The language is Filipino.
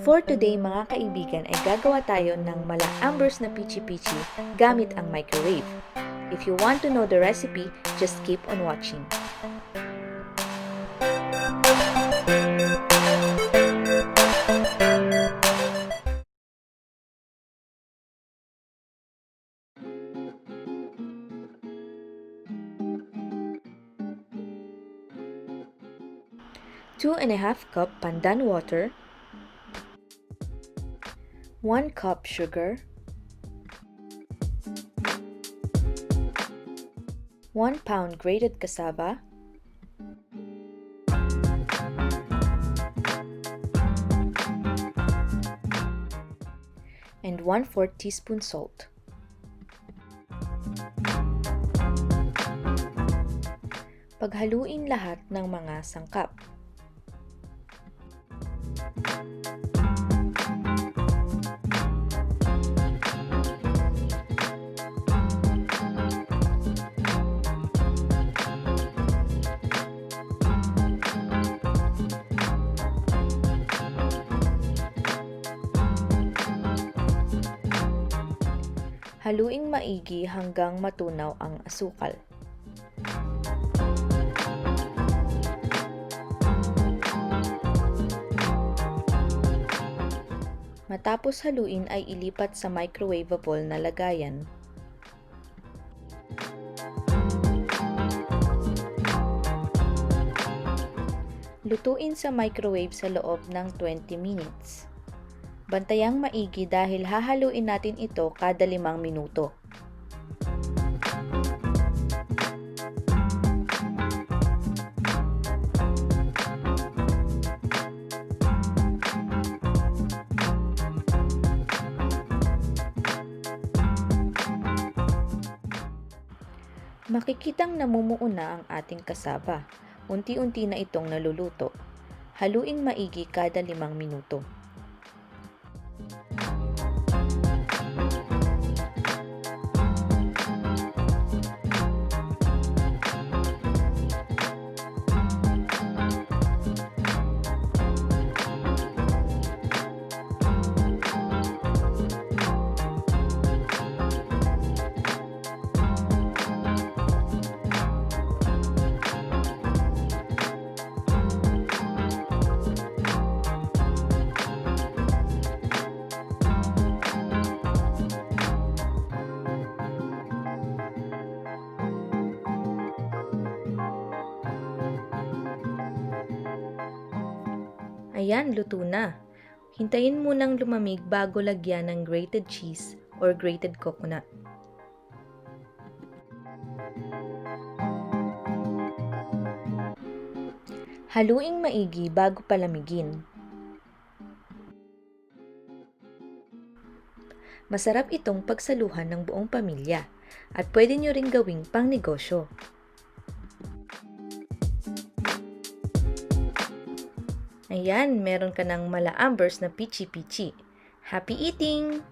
For today mga kaibigan ay gagawa tayo ng mala-ambers na Pichi Pichi gamit ang microwave. If you want to know the recipe, just keep on watching. Two and a half cup Pandan Water, 1 cup sugar, 1 pound grated cassava, and 1/4 teaspoon salt. Paghaluin lahat ng mga sangkap. Haluing maigi hanggang matunaw ang asukal. Matapos haluin ay ilipat sa microwavable na lagayan. Lutuin sa microwave sa loob ng 20 minutes. Bantayang maigi dahil hahaluin natin ito kada 5 minuto. Makikitang namumuo na ang ating cassava. Unti-unti na itong naluluto. Haluin maigi kada 5 minuto. Ayan, luto na. Hintayin munang lumamig bago lagyan ng grated cheese or grated coconut. Haluing maigi bago palamigin. Masarap itong pagsaluhan ng buong pamilya at pwede nyo ring gawing pang negosyo. Ayan, meron ka ng mala-ambers na Pichi Pichi. Happy eating!